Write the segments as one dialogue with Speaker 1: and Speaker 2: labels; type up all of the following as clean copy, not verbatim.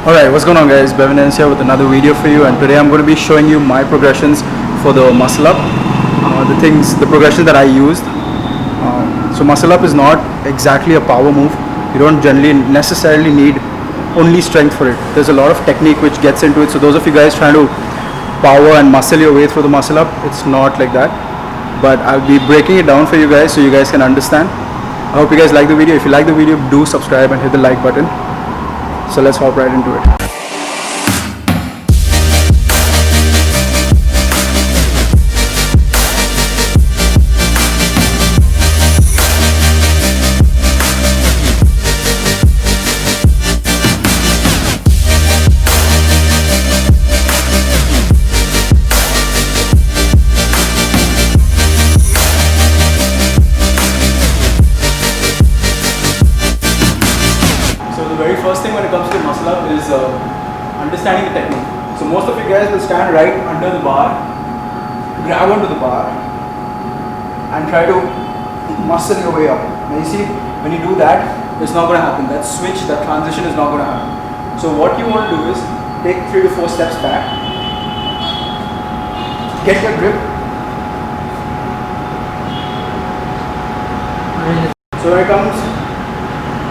Speaker 1: Alright, what's going on guys? Bevin Ennis here with another video for you, and today I'm going to be showing you my progressions for the muscle up. The progression that I used. So muscle up is not exactly a power move. You don't generally necessarily need only strength for it. There's a lot of technique which gets into it. So those of you guys trying to power and muscle your way through the muscle up, it's not like that. But I'll be breaking it down for you guys so you guys can understand. I hope you guys like the video. If you like the video, do subscribe and hit the like button. So let's hop right into it. The very first thing when it comes to muscle up is understanding the technique. So most of you guys will stand right under the bar, grab onto the bar and try to muscle your way up. Now you see, when you do that, it's not going to happen. That switch, that transition is not going to happen. So what you want to do is take 3 to 4 steps back, get your grip. So when it comes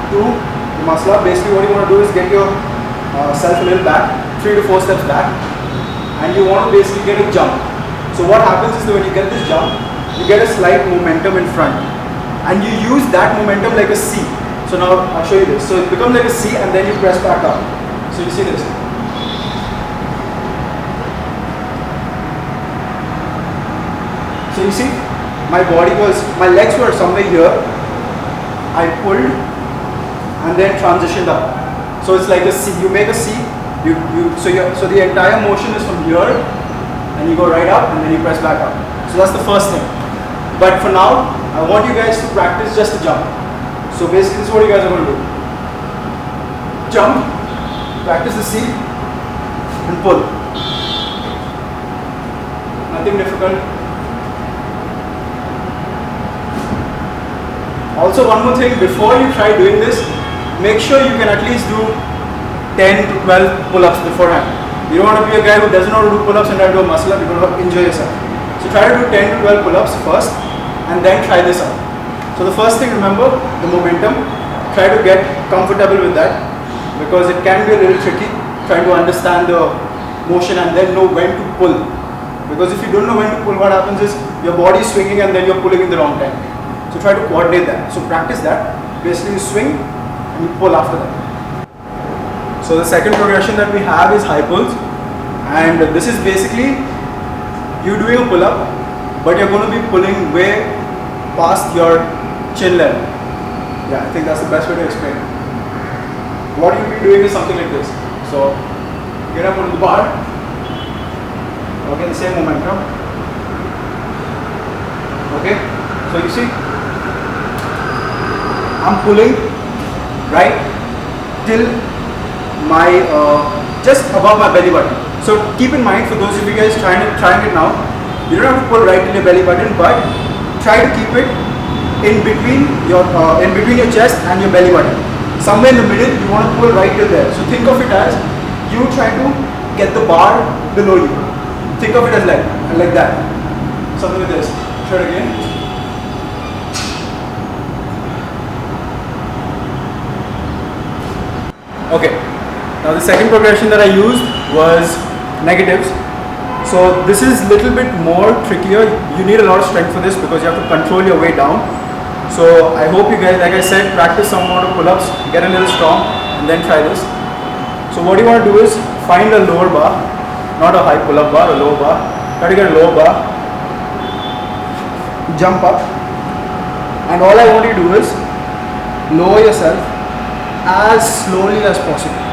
Speaker 1: to muscle up, basically what you want to do is get your self a little back, 3 to 4 steps back, and you want to basically get a jump. So what happens is that when you get this jump, you get a slight momentum in front, and you use that momentum like a C. So now I'll show you this. So it becomes like a C, and then you press back up. So you see this. So you see, my legs were somewhere here. I pulled and then transitioned up. So it's like a C. You make a C. So the entire motion is from here, and you go right up, and then you press back up. So that's the first thing. But for now, I want you guys to practice just a jump. So basically, this is what you guys are going to do. Jump, practice the C, and pull. Nothing difficult. Also, one more thing, before you try doing this, make sure you can at least do 10 to 12 pull-ups beforehand. You don't want to be a guy who doesn't know how to do pull-ups and try to do a muscle up. You're going to enjoy yourself. So try to do 10 to 12 pull-ups first, and then try this out. So the first thing, remember the momentum. Try to get comfortable with that, because it can be a little tricky trying to understand the motion and then know when to pull. Because if you don't know when to pull, what happens is your body is swinging and then you're pulling in the wrong time. So try to coordinate that. So practice that. Basically you swing and you pull after that. So the second progression that we have is high pulls, and this is basically you doing a pull up, but you're going to be pulling way past your chin level. Yeah, I think that's the best way to explain it. What you'll be doing is something like this. So get up onto the bar, okay, the same momentum. Okay, so you see, I'm pulling right till my just above my belly button. So keep in mind, for those of you guys trying it now, you don't have to pull right till your belly button, but try to keep it in between your chest and your belly button. Somewhere in the middle, you want to pull right till there. So think of it as you try to get the bar below you. Think of it as like that. Something like this. Try it again. Okay, now the second progression that I used was negatives. So this is little bit more trickier. You need a lot of strength for this because you have to control your way down. So I hope you guys, like I said, practice some amount of pull-ups, get a little strong, and then try this. So what you want to do is find a lower bar, not a high pull-up bar, a lower bar. Try to get a lower bar, jump up, and all I want you to do is lower yourself as slowly as possible.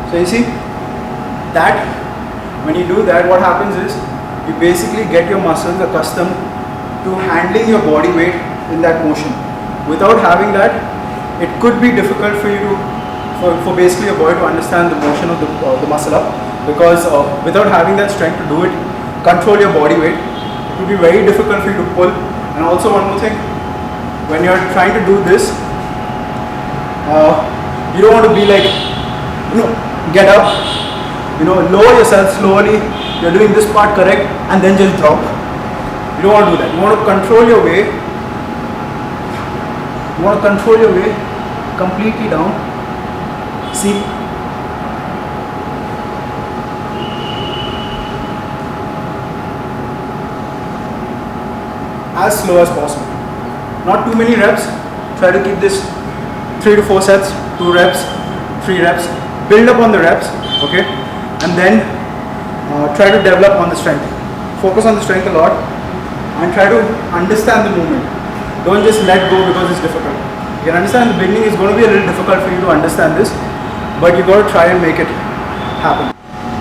Speaker 1: So you see that when you do that, what happens is you basically get your muscles accustomed to handling your body weight in that motion. Without having that, it could be difficult for for basically a boy to understand the motion of the muscle up, because without having that strength to do it, control your body weight, it would be very difficult for you to pull. And also one more thing, when you're trying to do this, you don't want to be like, get up, lower yourself slowly, you're doing this part correct, and then just drop. You don't want to do that. You want to control your way. You want to control your way completely down. See? As slow as possible. Not too many reps. Try to keep this 3 to 4 sets, 2 reps, 3 reps. Build up on the reps, okay? And then try to develop on the strength. Focus on the strength a lot and try to understand the movement. Don't just let go because it's difficult. You can understand in the beginning it's going to be a little difficult for you to understand this, but you got to try and make it happen.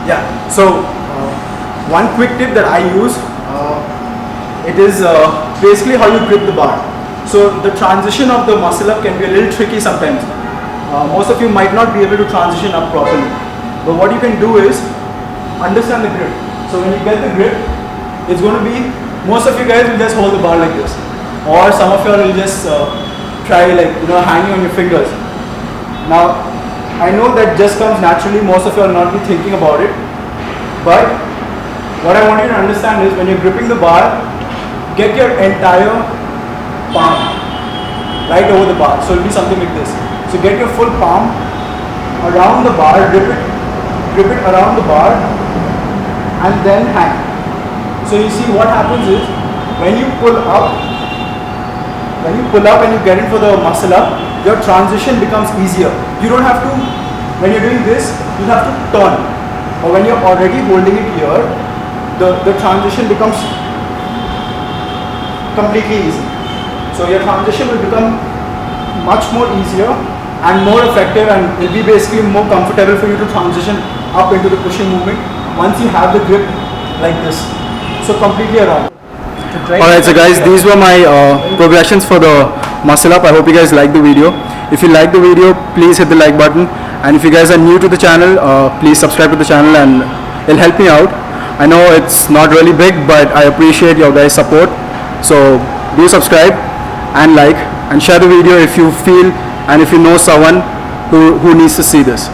Speaker 1: Yeah, so one quick tip that I use, it is basically how you grip the bar. So the transition of the muscle up can be a little tricky sometimes. Most of you might not be able to transition up properly. But what you can do is understand the grip. So when you get the grip, it's going to be, most of you guys will just hold the bar like this. Or some of you will just try like, hanging on your fingers. Now, I know that just comes naturally, most of you will not be thinking about it. But what I want you to understand is when you're gripping the bar, get your entire palm right over the bar. So it'll be something like this. So get your full palm around the bar, grip it around the bar, and then hang. So you see what happens is when you pull up and you get into the muscle up, your transition becomes easier. You don't have to, when you're doing this, you have to turn. Or when you're already holding it here, the transition becomes completely easy. So your transition will become much more easier and more effective, and will be basically more comfortable for you to transition up into the pushing movement once you have the grip like this. So completely around.
Speaker 2: Alright, so guys, these were my progressions for the muscle up. I hope you guys liked the video. If you like the video, please hit the like button, and if you guys are new to the channel, please subscribe to the channel and it'll help me out. I know it's not really big, but I appreciate your guys' support. So do subscribe and like and share the video if you feel and if you know someone who needs to see this.